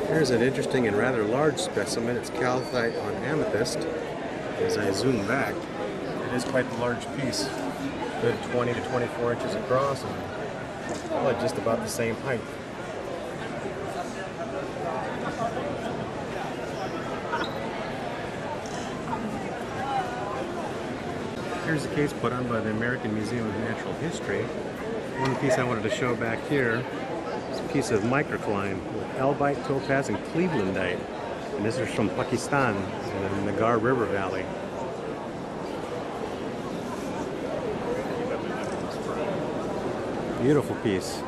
Here's an interesting and rather large specimen. It's calcite on amethyst. As I zoom back, it is quite a large piece. Good 20 to 24 inches across and well, just about the same height. Here's a case put on by the American Museum of Natural History. One piece I wanted to show back here is a piece of microcline with albite, topaz, and clevelandite. And this is from Pakistan in the Nagar River Valley. Beautiful piece.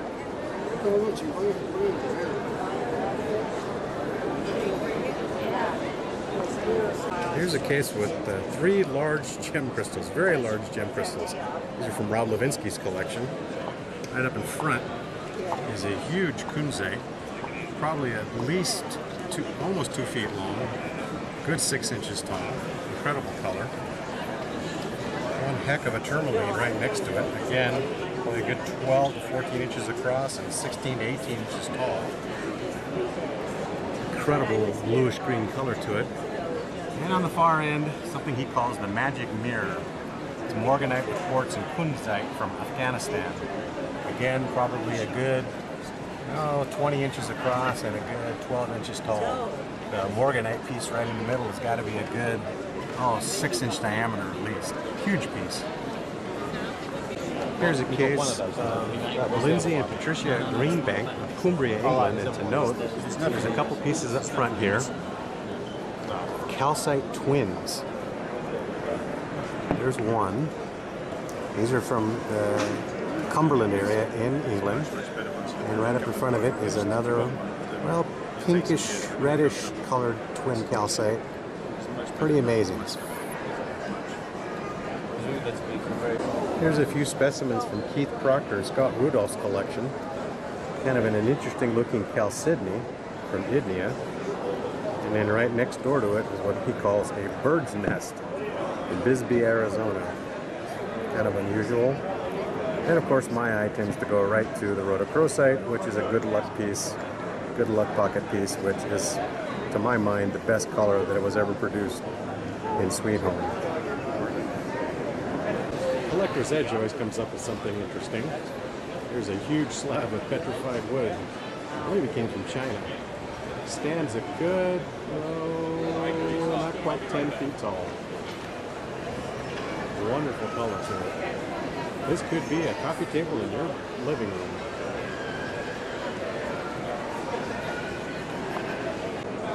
Here's a case with 3 large gem crystals, very large gem crystals. These are from Rob Levinsky's collection. Right up in front is a huge kunzite, probably at least almost 2 feet long, good 6 inches tall, incredible color. One heck of a tourmaline right next to it. Again, probably a good 12 to 14 inches across and 16 to 18 inches tall. Incredible bluish green color to it. And on the far end, something he calls the magic mirror. It's morganite with quartz and kunzite from Afghanistan. Again, probably a good 20 inches across and a good 12 inches tall. The morganite piece right in the middle has got to be a good 6-inch diameter at least. Huge piece. Here's a case of Lindsay and Patricia Greenbank of Cumbria, England, and to note, there's a couple pieces up front here. Calcite twins. There's one. These are from the Cumberland area in England. And right up in front of it is another, well, pinkish, reddish colored twin calcite. Pretty amazing. Here's a few specimens from Keith Proctor and Scott Rudolph's collection. Kind of an interesting looking chalcedony from Idnia. And then right next door to it is what he calls a bird's nest in Bisbee, Arizona. Kind of unusual. And of course my eye tends to go right to the rhodochrosite, which is a good luck piece, good luck pocket piece, which is, to my mind, the best color that was ever produced in Sweet Home. Collector's Edge always comes up with something interesting. There's a huge slab of petrified wood. I believe it came from China. Stands a good, not quite 10 feet tall. Wonderful color to it. This could be a coffee table in your living room.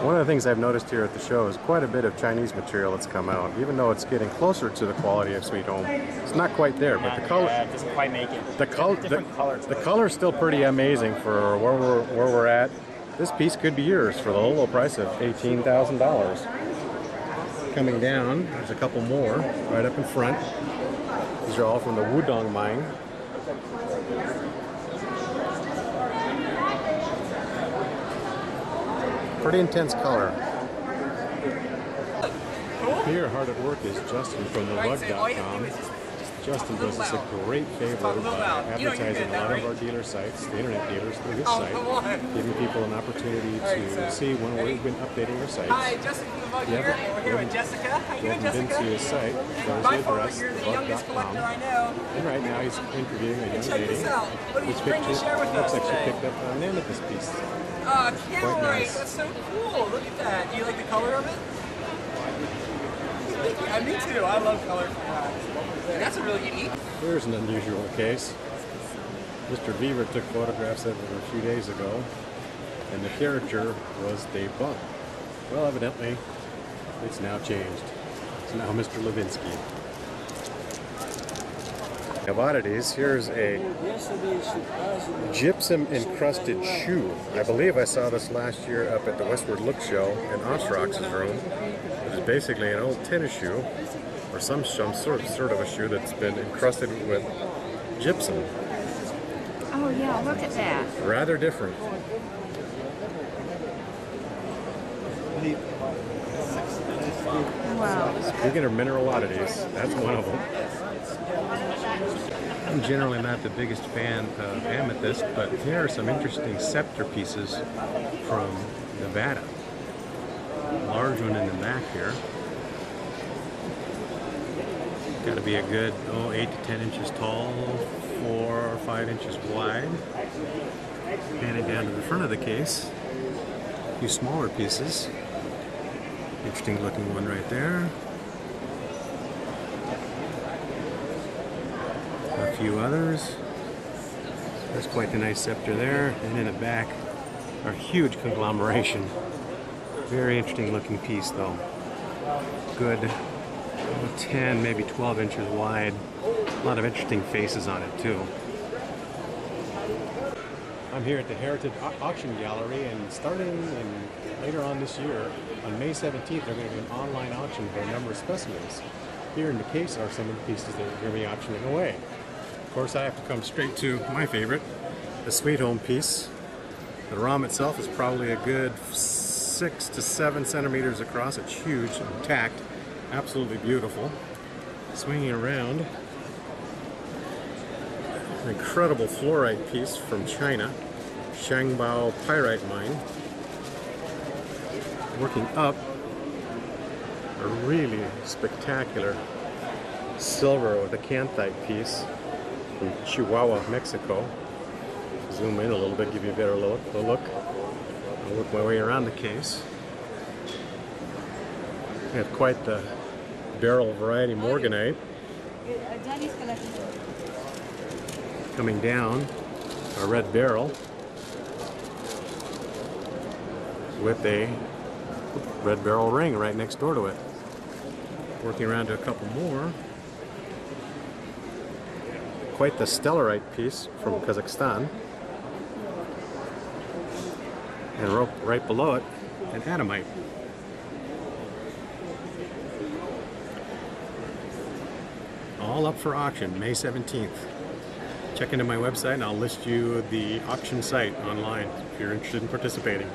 One of the things I've noticed here at the show is quite a bit of Chinese material that's come out. Even though it's getting closer to the quality of Sweet Home, it's not quite there. But the color doesn't quite make it. The color is still pretty amazing for where we're at. This piece could be yours for the low price of $18,000. Coming down, there's a couple more right up in front. These are all from the Wudong mine. Pretty intense color. Here, hard at work, is Justin from therug.com. Justin does us a great favor by advertising a lot of our dealer sites, the internet dealers, through his site, giving people an opportunity to see when we've been updating our sites. Hi, Justin from the Bug here. We're here with Jessica. How you doing, Jessica? Been to his site, there's the address, therug.com. And right now he's interviewing a young lady. This picture looks like she picked up an amethyst piece. Camel nice. That's so cool. Look at that. Do you like the color of it? Me too. I love color. And that's a really unique. Here's an unusual case. Mr. Beaver took photographs of it a few days ago, and the character was debunked. Well, evidently, it's now changed. It's now Mr. Levinsky. Of oddities, here's a gypsum encrusted shoe. I believe I saw this last year up at the Westward Look show in Osrox's room. It is basically an old tennis shoe, or some sort of a shoe that's been encrusted with gypsum. Oh yeah, look at that. Rather different. Wow. Speaking of mineral oddities, that's one of them. I'm generally not the biggest fan of amethyst, but here are some interesting scepter pieces from the Nevada. Large one in the back here. Got to be a good 8 to 10 inches tall, 4 or 5 inches wide. Panning down to the front of the case. A few smaller pieces. Interesting looking one right there. A few others. There's quite the nice scepter there. And in the back, a huge conglomeration. Very interesting looking piece though. Good 10, maybe 12 inches wide. A lot of interesting faces on it too. I'm here at the Heritage Auction Gallery, and later on this year, on May 17th, they're going to do an online auction for a number of specimens. Here in the case are some of the pieces that are going to be auctioning away. Of course, I have to come straight to my favorite, the Sweet Home piece. The ROM itself is probably a good 6 to 7 centimeters across. It's huge, intact, absolutely beautiful. Swinging around, an incredible fluorite piece from China, Shangbao Pyrite Mine. Working up, a really spectacular silver with a canthite piece from Chihuahua, Mexico. Zoom in a little bit, give you a better look. I'll work my way around the case. I have quite the barrel variety morganite. Coming down, a red barrel with a red barrel ring right next door to it. Working around to a couple more. Quite the stellarite piece from Kazakhstan. And right below it, an adamite. All up for auction, May 17th. Check into my website and I'll list you the auction site online if you're interested in participating.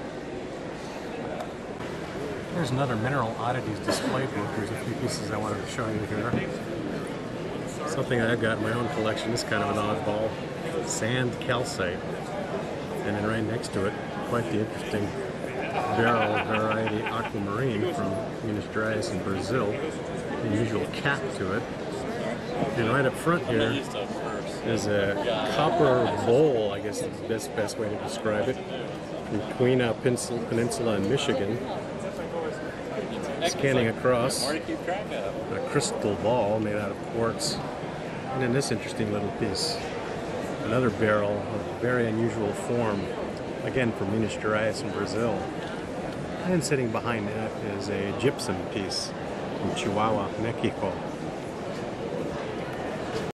There's another Mineral Oddities display book. There's a few pieces I wanted to show you here. Something I've got in my own collection is kind of an oddball. Sand calcite. And then right next to it, quite the interesting barrel variety aquamarine from Minas Gerais in Brazil. Unusual cap to it. And right up front here is a copper bowl, I guess is the best way to describe it, from Quina Peninsula in Michigan. Scanning across, a crystal ball made out of quartz. And then this interesting little piece, another barrel of very unusual form, again from Minas Gerais in Brazil. And sitting behind that is a gypsum piece from Chihuahua, Mexico.